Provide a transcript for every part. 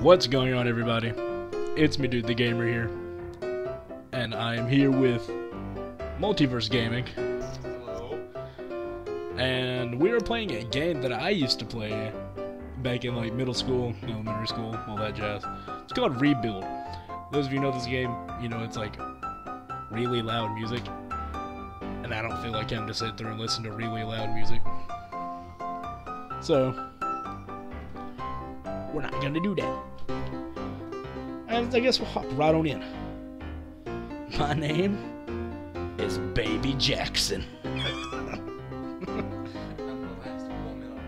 What's going on, everybody? It's me, Dude the Gamer here, and I am here with Multiverse Gaming. Hello. And we are playing a game that I used to play back in like middle school, elementary school, all that jazz. It's called Rebuild. Those of you who know this game, you know it's like really loud music, and I don't feel like having to sit through and listen to really loud music. So we're not gonna do that. And I guess we'll hop right on in. My name is Baby Jackson. I'm the last woman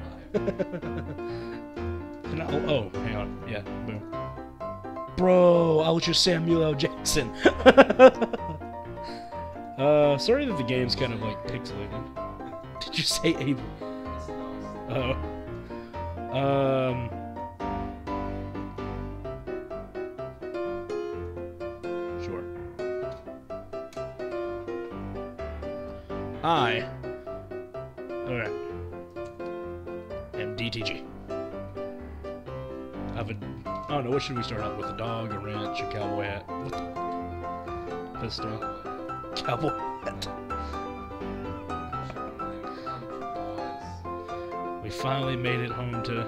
alive. Oh, hang on. Yeah, boom. Bro, I was just Samuel L. Jackson. Sorry that the game's kind of like pixelated. Did you say Abel? Oh. Sure. I am DTG. I don't know, what should we start out with? A dog, a wrench, a cowboy hat? What the? Pistol. Cowboy hat. We finally made it home to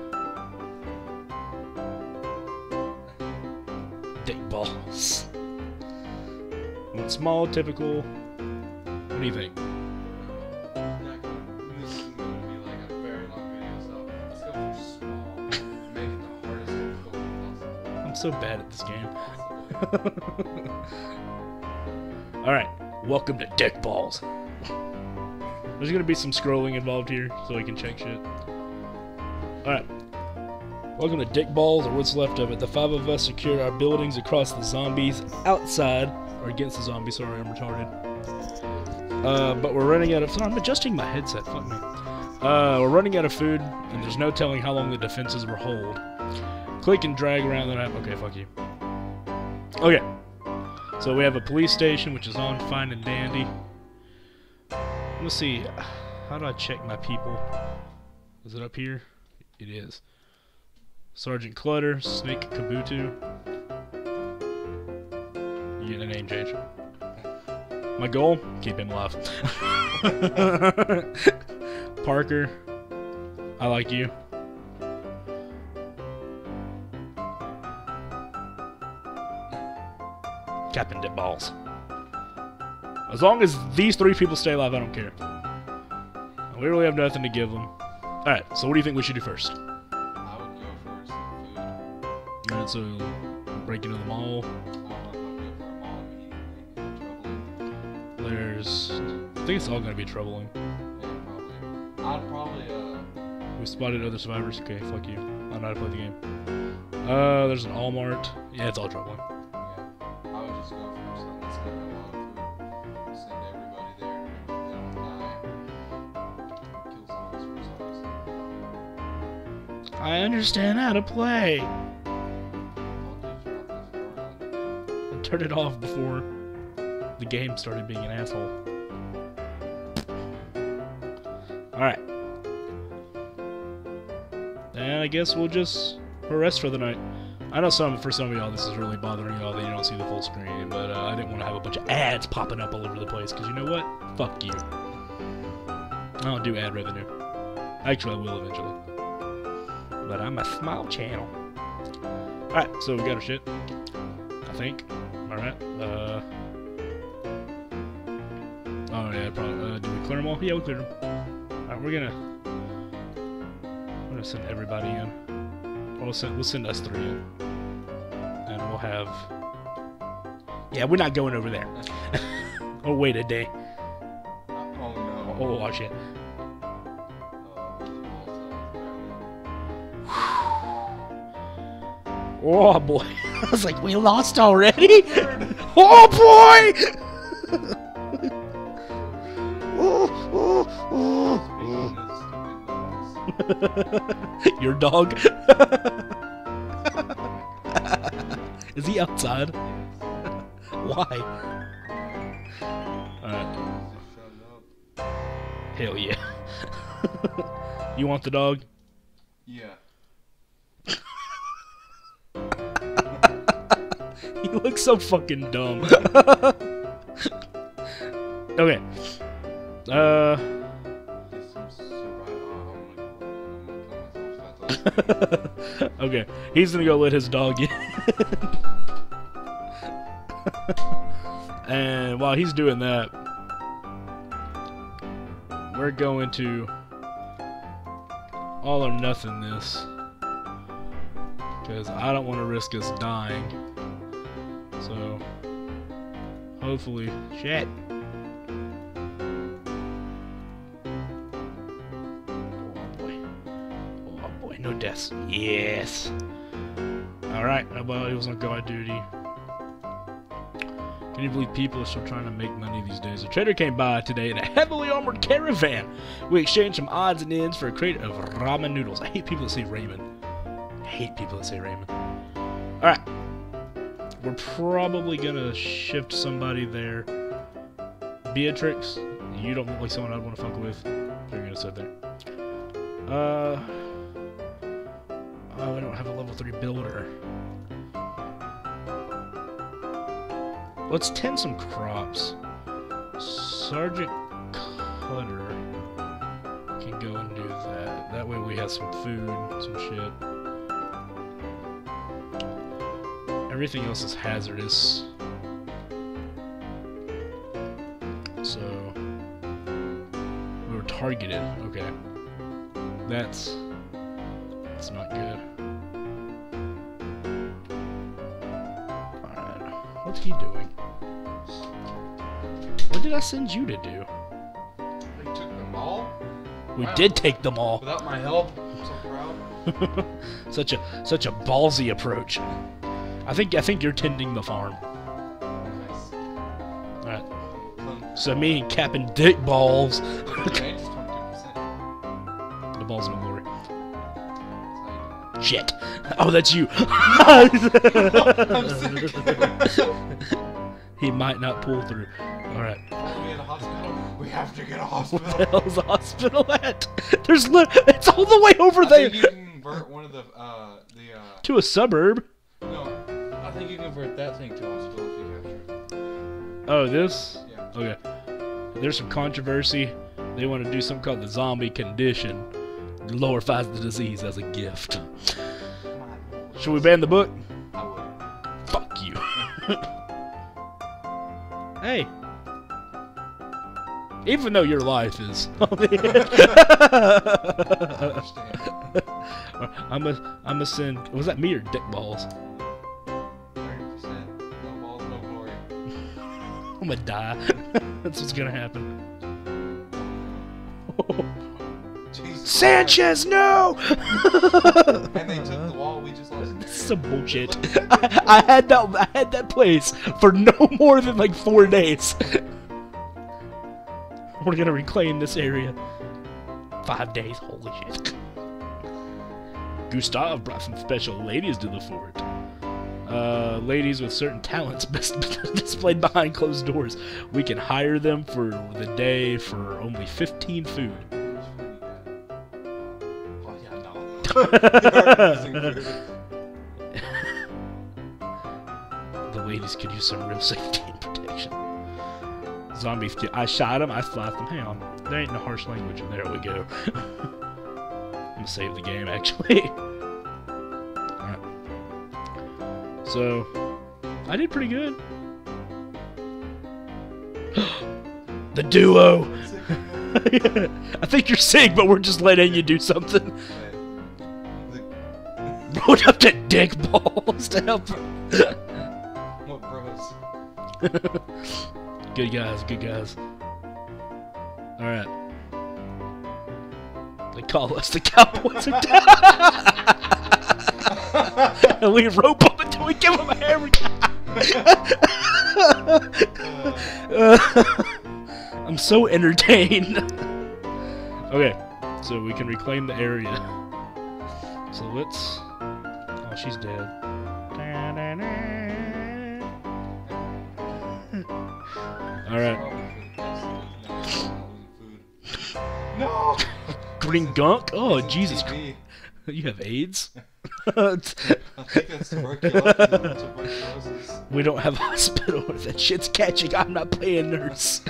dick balls. One small, typical. What do you think? This is going to be like a very long video, so let's go for small. Make it the hardest difficult possible. I'm so bad at this game. Alright, welcome to Dick Balls. There's gonna be some scrolling involved here, so we can check shit. Alright. Welcome to Dick Balls, or what's left of it. The five of us secure our buildings across the zombies outside, or against the zombies, sorry, I'm retarded. But we're running out of... Sorry, I'm adjusting my headset, fuck me. We're running out of food, and there's no telling how long the defenses will hold. Click and drag around the map. Okay, fuck you. Okay. So we have a police station, which is on fine and dandy. Let's see. How do I check my people? Is it up here? It is. Sergeant Clutter, Snake Kabuto. You get a name change. My goal? Keep him alive. Parker. I like you. Captain Dick Balls. As long as these three people stay alive, I don't care. We really have nothing to give them. Alright, so what do you think we should do first? I would go for some food. Alright, so break into the mall. I don't know if I'll go for a mall immediately. Troubling. There's... I think it's all gonna be troubling. Yeah, probably. I'd probably, We spotted other survivors. Okay, fuck you. I know how to play the game. There's an Walmart. Yeah, it's all troubling. yeah. I would just go for something that's got a lot of food. Send everybody there. They don't die. Kill some of those first. I understand how to play. I turned it off before the game started being an asshole. Alright. And I guess we'll just rest for the night. I know for some of y'all this is really bothering y'all that you don't see the full screen, but I didn't want to have a bunch of ads popping up all over the place, because you know what? Fuck you. I don't do ad revenue. Actually, I will eventually. But I'm a small channel. Alright, so we got our shit. I think. Alright. Oh yeah, probably. Do we clear them all? Yeah, we cleared them. Alright, we're gonna send everybody in. We'll send us three in. And we'll have... Yeah, we're not going over there. Oh, wait a day. Oh no. Oh, shit. Oh, boy. I was like, we lost already? Oh, boy! Your dog? Is he outside? Why? Alright. Hell yeah. You want the dog? Yeah. He looks so fucking dumb. Okay. Okay, he's gonna go let his dog in. And while he's doing that, we're going to all or nothing this, because I don't want to risk us dying. So hopefully, shit. Oh boy, no deaths. Yes. All right, nobody was on guard duty. Can you believe people are still trying to make money these days? A trader came by today in a heavily armored caravan. We exchanged some odds and ends for a crate of ramen noodles. I hate people that say ramen. I hate people that say ramen. Alright. We're probably gonna shift somebody there. Beatrix, you don't look like someone I'd want to fuck with. You're gonna sit there. Oh, I don't have a level 3 builder. Let's tend some crops. Sergeant Cutter can go and do that. That way we have some food, some shit. Everything else is hazardous. So we were targeted. Okay. That's not good. Alright. What's he doing? What did I send you to do? We took them all? We did take them all. Without my help? I'm so proud. Such a ballsy approach. I think you're tending the farm. Nice. Alright. So me and Captain Dick Balls. Advantage 22%. The balls of glory. Shit. Oh, that's you. I'm sick. He might not pull through. Alright. Are we at a hospital? We have to get a hospital. Where the hell's the hospital at? It's all the way over there. I think you can convert one of the to a suburb. No, I think you can convert that thing to a hospital if you capture it. Oh, this? Yeah. Okay. There's some controversy. They want to do something called the zombie condition. Glorifies the disease as a gift. Should we ban the book? I would. Fuck you. Hey. Even though your life is I understand. I'm a send. Was that me or Dick Balls? 30%. No balls, no glory. I'm gonna die. That's what's gonna happen. Jesus. Sanchez, no! And they took the wall. We just lost. This is some bullshit. I had that place for no more than like 4 days. We're gonna reclaim this area. 5 days, holy shit. Gustav brought some special ladies to the fort. Ladies with certain talents best displayed behind closed doors. We can hire them for the day for only 15 food. Oh yeah, no. The ladies could use some real safety and protection. Zombies, I shot him, I slapped him. Hang on. There ain't no harsh language. There we go. I'm gonna save the game, actually. Alright. So, I did pretty good. The duo! I think you're sick, but we're just letting you do something. Rode up to Dick Balls to help him. What bros? Good guys, good guys. Alright. They call us the Cowboys of Death. And we rope them until we give them a haircut. I'm so entertained. Okay, so we can reclaim the area. So let's... Oh, she's dead. Alright. No! Green gunk? Oh, Jesus. TB. You have AIDS? I think that's tuberculosis. We don't have a hospital. If that shit's catching, I'm not paying nurse.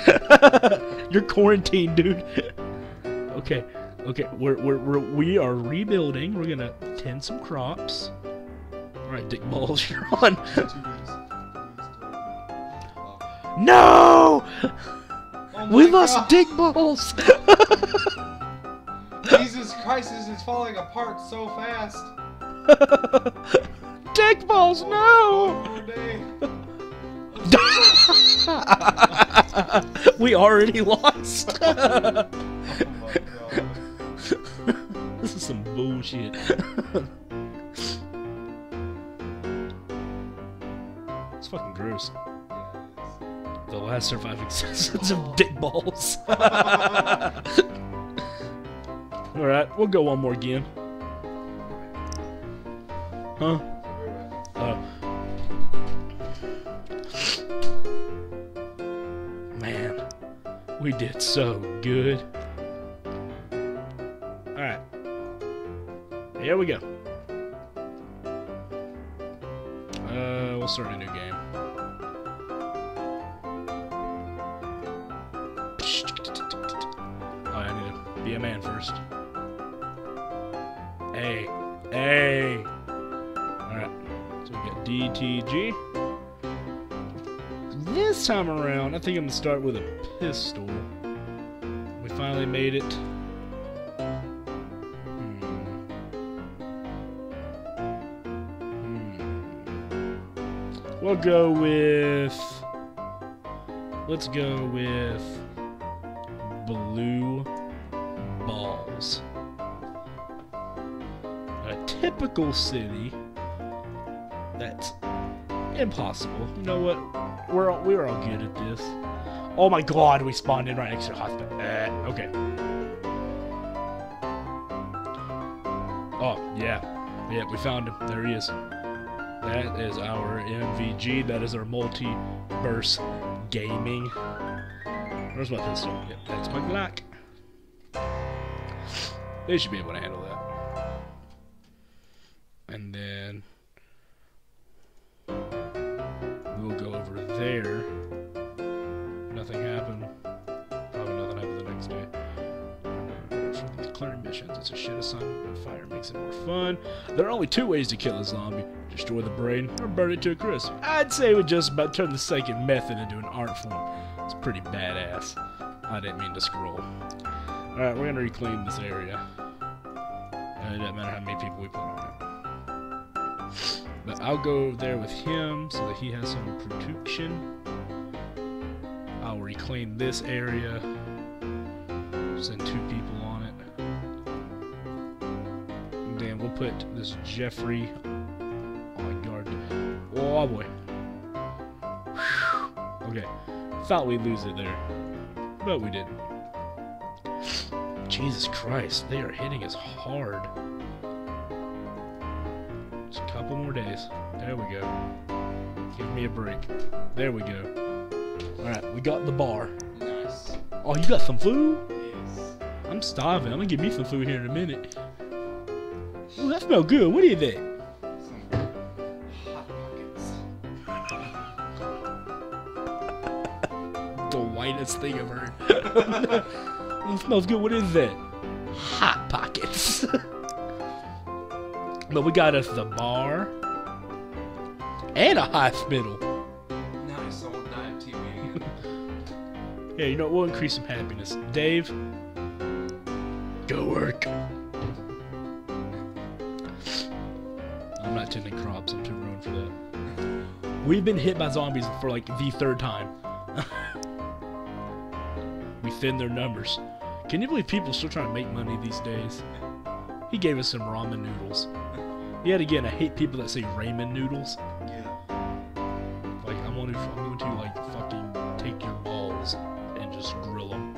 You're quarantined, dude. Okay, we are rebuilding. We're gonna tend some crops. All right, dick balls, you're on. No! Oh We my lost God. dick balls. Jesus Christ, this is falling apart so fast. Dick balls, no! One more day. We already lost. Oh my God. This is some bullshit. It's fucking gross. Yeah, it is. The last surviving citizens of dick balls. Alright, we'll go one more game. Huh? Man, we did so good. Alright. Here we go. We'll start a new game. Oh, I need to be a man first. Hey. Hey. Alright. So we got DTG. This time around, I think I'm gonna start with a pistol. We finally made it. We'll go with... Let's go with... blue balls. A typical city. That's impossible. You know what? We're all good at this. Oh my God, we spawned in right next to the hospital. Okay. Oh, yeah. Yeah, we found him. There he is. That is our MVG. That is our multiverse gaming. Where's my pistol? Yep, that's my Glock. They should be able to handle that. And then we'll go over there. Nothing happened. Probably nothing happened the next day. For these clearing missions, it's a shit assignment, but fire makes it more fun. There are only two ways to kill a zombie: destroy the brain or burn it to a crisp. I'd say we just about turn the second method into an art form. It's pretty badass. I didn't mean to scroll. Alright, we're gonna reclaim this area. It doesn't matter how many people we put on it. But I'll go over there with him so that he has some protection. I'll reclaim this area. Send 2 people on it. And then we'll put this Jeffrey on guard. Oh boy. Okay. Thought we'd lose it there. But we didn't. Jesus Christ, they are hitting us hard. Just a couple more days. There we go. Give me a break. There we go. Alright, we got the bar. Nice. Oh, you got some food? Yes. I'm starving. I'm gonna get me some food here in a minute. Ooh, that smells good. What is that? Some hot pockets. The whitest thing I've heard. It smells good. What is that? Hot Pockets. But we got us the bar and a hospital. Nice, I won't die of TV again. Yeah, you know what? We'll increase some happiness. Dave, go work. I'm not tending crops. I'm too grown for that. We've been hit by zombies for like the 3rd time. We thinned their numbers. Can you believe people are still trying to make money these days? He gave us some ramen noodles. Yet again, I hate people that say ramen noodles. Yeah. Like, I'm going to like fucking take your balls and just grill them.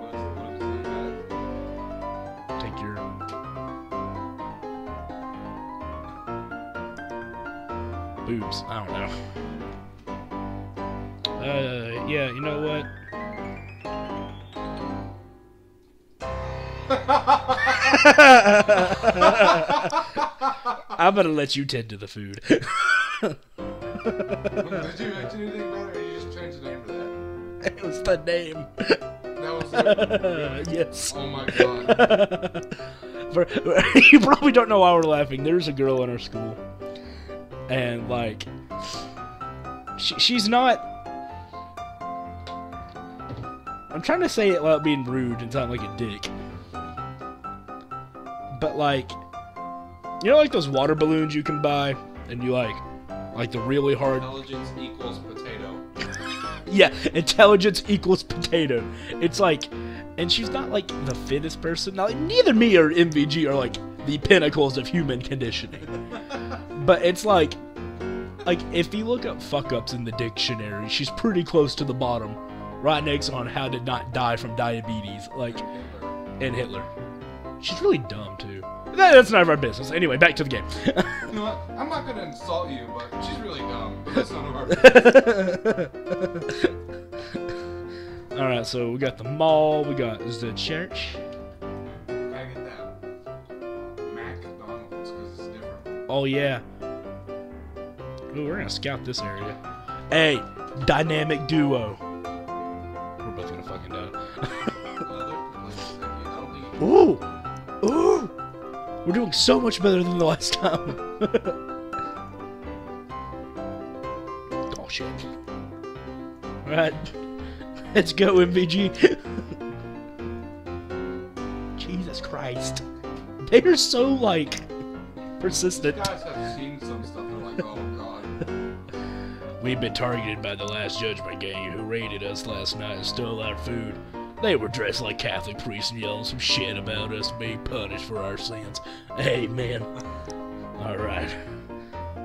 What is that? Take your... boobs. I don't know. Yeah, you know what? I'm gonna let you tend to the food. Did you mention anything about it, or you just changed the name to that? It was the name. That was it? Yes. Oh my god. You probably don't know why we're laughing. There's a girl in our school, and like, she's not. I'm trying to say it without being rude and sound like a dick, but like, you know, like those water balloons you can buy, and you like the really hard. Intelligence equals potato. Yeah, intelligence equals potato. It's like, and she's not like the fittest person. Now, like, neither me or MVG are like the pinnacles of human conditioning. But it's like if you look up fuck ups in the dictionary, she's pretty close to the bottom, right next on how to not die from diabetes, like, and Hitler. She's really dumb too. That's none of our business. Anyway, back to the game. You know what? I'm not gonna insult you, but she's really dumb. But that's none of our business. Alright, so we got the mall, we got the church. Gotta get that McDonald's, because it's different. Oh yeah. Ooh, we're gonna scout this area. Hey, dynamic duo. We're both gonna fucking die. Ooh! Ooh! We're doing so much better than the last time. Oh shit. Alright. Let's go, MVG. Jesus Christ. They are so, like, persistent. You guys have seen some stuff, they're like, oh god. We've been targeted by the Last Judgment gang who raided us last night and stole our food. They were dressed like Catholic priests and yelling some shit about us being punished for our sins. Amen. Alright.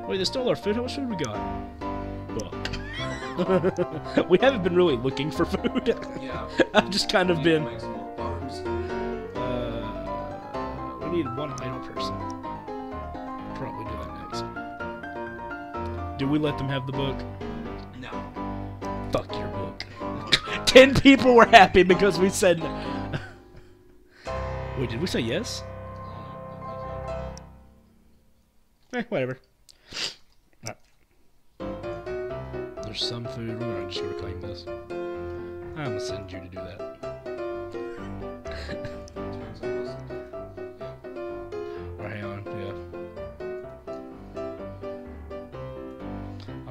Wait, they stole our food? How much food we got? Fuck. We haven't been really looking for food. Yeah. I've just kind of been... Make some more bars. We need one idle person. Probably do that next. Do we let them have the book? No. Fuck your book. 10 people were happy because we said no. Wait, did we say yes? Whatever. Alright. There's some food. We're gonna just reclaim this. I'm gonna send you to do that. Right on, yeah.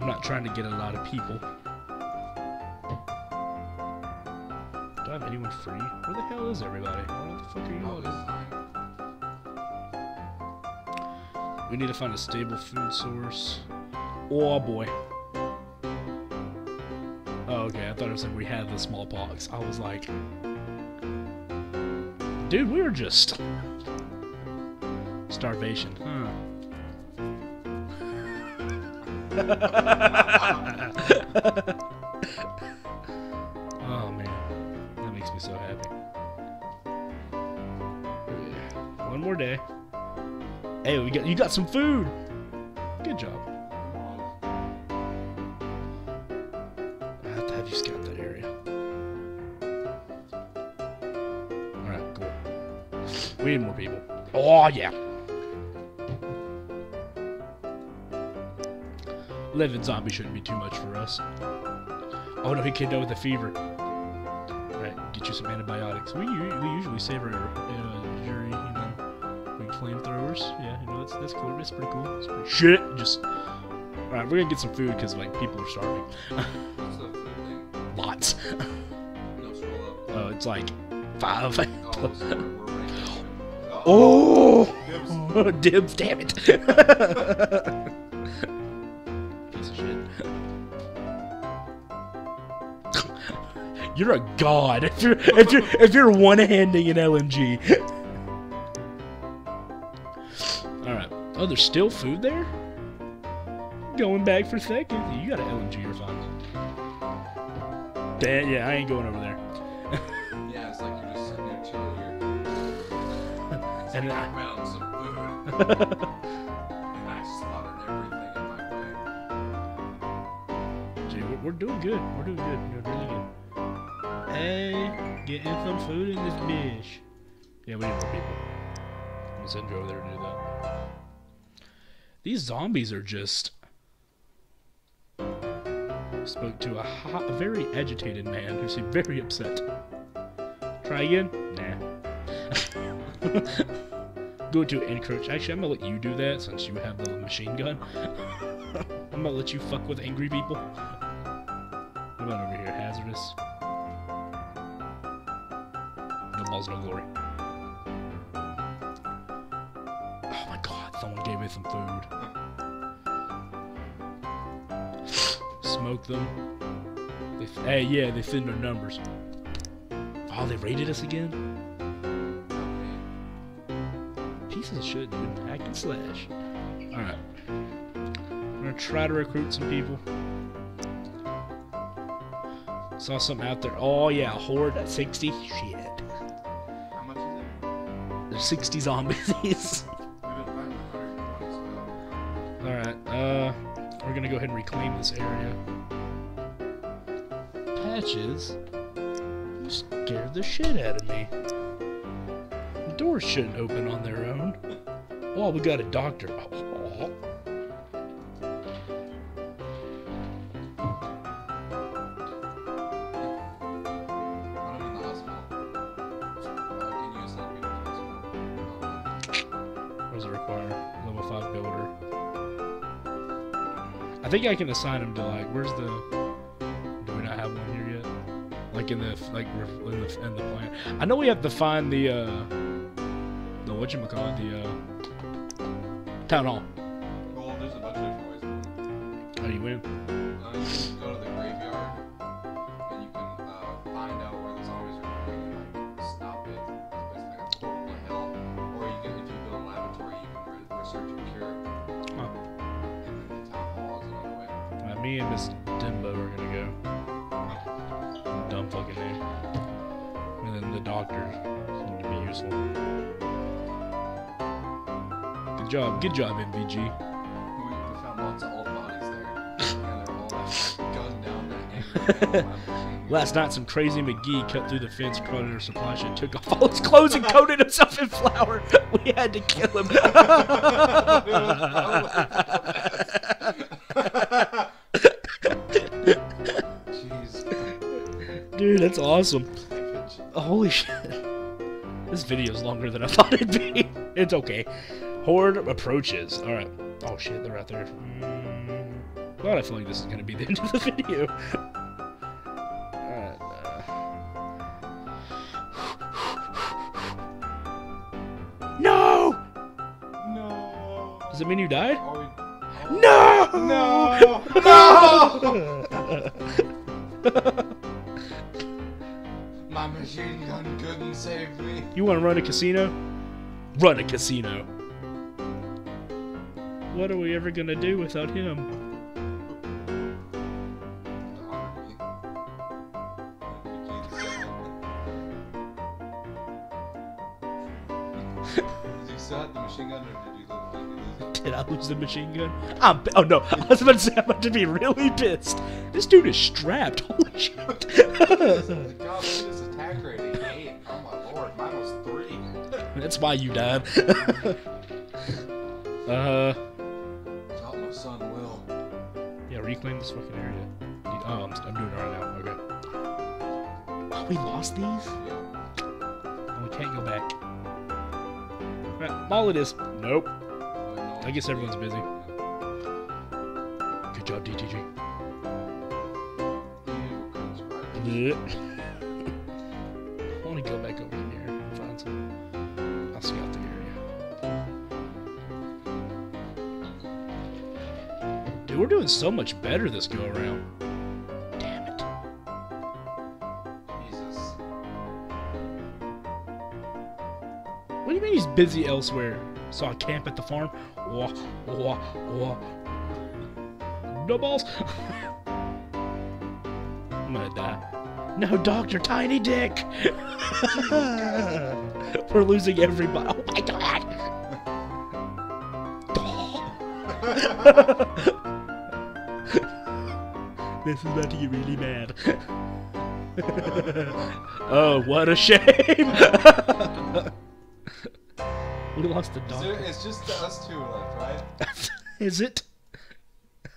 I'm not trying to get a lot of people. Do I have anyone free? Where the hell is everybody? Where the fuck are you all? We need to find a stable food source. Oh boy. Oh, okay, I thought it was like we had the smallpox. I was like, dude, we were just starvation, huh? Oh man, that makes me so happy. Yeah. One more day. Hey, you got some food. Good job. I have to have you scout that area. All right, cool. We need more people. Oh yeah. Living zombie shouldn't be too much for us. Oh no, he came down with a fever. Alright, get you some antibiotics. We usually save our jury, you know, like flamethrowers. Yeah, you know, that's cool. It's pretty cool. It's pretty shit. Just alright, we're gonna get some food because like people are starving. What's the food thing? Lots. No, scroll up. Oh, it's like 5. Oh, so we're ready. Oh, dibs! Damn it! Piece of shit. You're a god if you're one-handing an LMG. All right. Oh, there's still food there. Going back for seconds. You got an LMG. You're fine. Damn, yeah, I ain't going over there. Yeah, it's like you're just sitting there chilling here. And I I found some food. And I slaughtered everything in my way. Dude, we're doing good. We're doing good. We're really good. Hey, getting some food in this bitch. Yeah, we need more people. I'm gonna send you over there to do that. These zombies are just spoke to a very agitated man who seemed very upset. Try again? Nah. Go to encroach. Actually, I'm gonna let you do that since you have the machine gun. I'm gonna let you fuck with angry people. What about over here? Hazardous. No balls, no glory. Oh my god, someone gave me some food. Smoke them. Hey, yeah, they thinned our numbers. Oh, they raided us again? Pieces of shit, dude. Hack and slash. Alright. I'm gonna try to recruit some people. Saw something out there. Oh, yeah, a horde at 60. Shit. How much is it? There's 60 zombies. We've been fighting 120, so... Alright, we're gonna go ahead and reclaim this area. Patches? You scared the shit out of me. The doors shouldn't open on their own. Oh, we got a doctor. Oh. I'm in the hospital. Can you assign people to the hospital? What does it require? Level 5 builder. I think I can assign them to, like, where's the... Do we not have one here yet? Like in the plan. I know we have to find the whatchamacallit, the town hall. Well, there's a bunch of different ways. How do you win? You can go to the graveyard, and you can find out where the zombies are going and like stop it. It's basically like a portal to hell. Or you can, if you build a laboratory, you can research and cure. Huh. And then the town hall is another way. Me and Miss Dimbo are gonna go. Dumb fucking name. And then the doctors seem to be useful. Good job, MVG. We found lots of old bodies there. And they're all gunned down that angry man. Last night, some crazy McGee cut through the fence, crawled in our supply shed, took off all his clothes, and coated himself in flour. We had to kill him. Jeez. Dude, that's awesome. Holy shit. This video's longer than I thought it'd be. It's okay. Horde approaches. Alright. Oh shit, they're out there. Glad I feel like this is gonna be the end of the video. Alright. No! No. Does it mean you died? No! No! No! My machine gun couldn't save me. You wanna run a casino? Run a casino. What are we ever gonna do without him? Did you still have the machine gun or did you lose it? Did I lose the machine gun? Oh no, I was about to say I'm about to be really pissed. This dude is strapped. Holy shit. God, look at this attack rating. 8. Oh my lord, mine was 3. That's why you died. Shot my son Will. Yeah, reclaim this fucking area. Oh, I'm doing it right now. Okay. Oh, we lost these? Yeah. Oh, we can't go back. Right, all it is. Nope. I guess everyone's busy. Good job, DTG. I want to go back over here and find some. I'll scout the area. Dude, we're doing so much better this go around. Damn it. Jesus. What do you mean he's busy elsewhere? Saw a camp at the farm? Wah, wah, wah. No balls. I'm gonna die. No, Dr. Tiny Dick! We're losing everybody. Oh my god! This is about to get really bad. Oh, what a shame! We lost the dog. It's just us two left, right? Is it?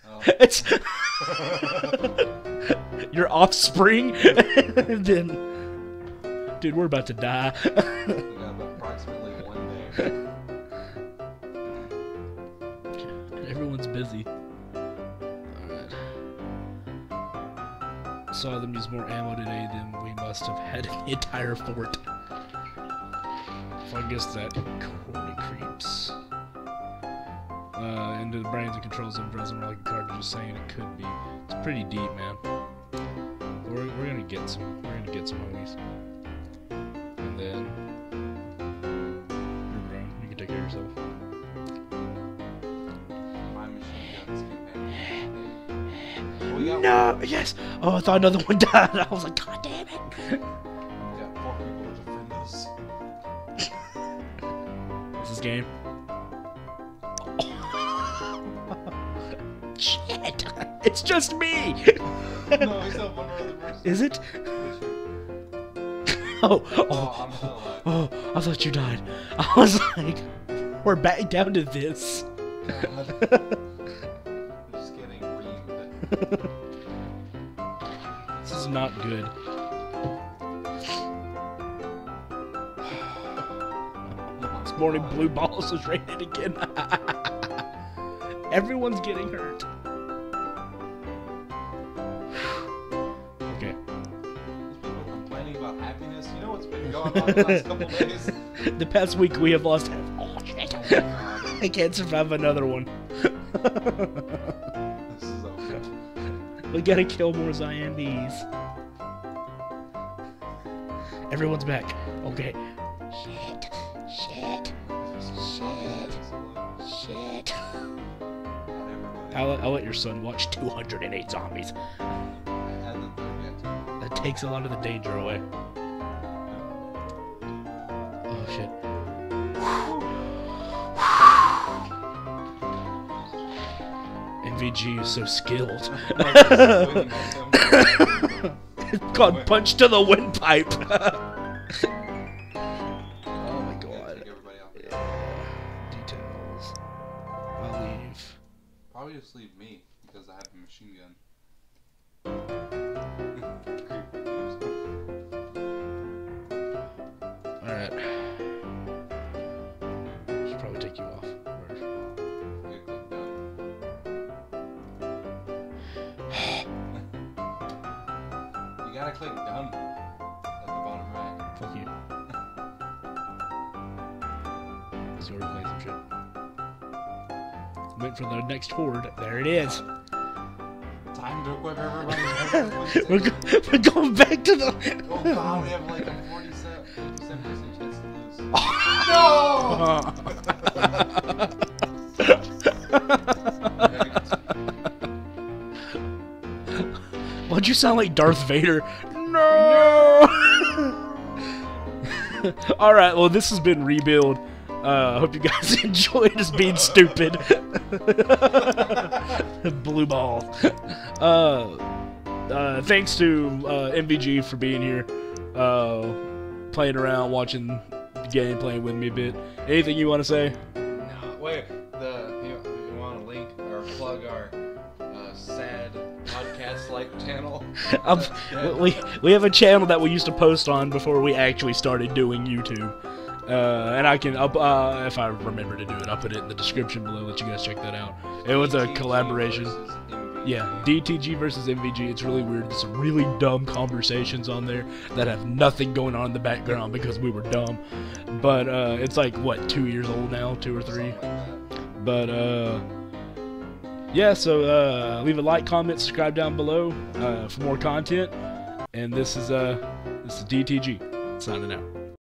Oh. It's Your offspring? And then, dude, we're about to die. We got approximately 1 day. Everyone's busy. Alright. Saw them use more ammo today than we must have had in the entire fort. So I guess that corny creeps. Into the brains and controls them, frozen like a card, just saying it could be. It's pretty deep, man. We're gonna get some. We're gonna get some homies. And then you're grown. You can take care of yourself. My machine guns can hang. No! Yes! Oh, I thought another one died. I was like, God damn it! We got 4 people to defend us. Is this game? Shit! It's just me! No, he's not one other person. Is it? I'm still alive. Oh, I thought you died. I was like, we're back down to this. God. I'm just getting reamed. This is not good. This morning, blue balls was rated again. Everyone's getting hurt. Okay. These people complaining about happiness. You know what's been going on the last couple days? The past week we have lost. Oh shit! Oh my God. I can't survive another one. This is over. We gotta kill more zombies. Everyone's back. Okay. Shit. Shit. Shit. Shit. I'll let your son watch 208 zombies. That takes a lot of the danger away. Oh shit. MVG is so skilled. It's called punch to the windpipe. Oh my god. Yeah. Details. I'll leave. Probably just leave me because I have a machine gun. Alright. Should probably take you off. You gotta click done at the bottom right. Fuck you. Because you already played some shit. Wait for the next horde. There it is. Time to equip everybody. We're going back to the. Oh god, we have like a 47% chance to lose. Why'd you sound like Darth Vader? No! Alright, well, this has been Rebuild. I hope you guys enjoyed us being stupid. Blue ball. Thanks to MVG for being here. Playing around, watching the game, playing with me a bit. Anything you want to say? No, wait. You want to link or plug our sad podcast-like channel? We have a channel that we used to post on before we actually started doing YouTube. And I can, if I remember to do it, I'll put it in the description below. Let you guys check that out. It was a collaboration. Yeah, DTG versus MVG. It's really weird. There's some really dumb conversations on there that have nothing going on in the background because we were dumb. But it's like, what, 2 years old now? 2 or 3? But yeah, so leave a like, comment, subscribe down below for more content. And this is DTG signing out.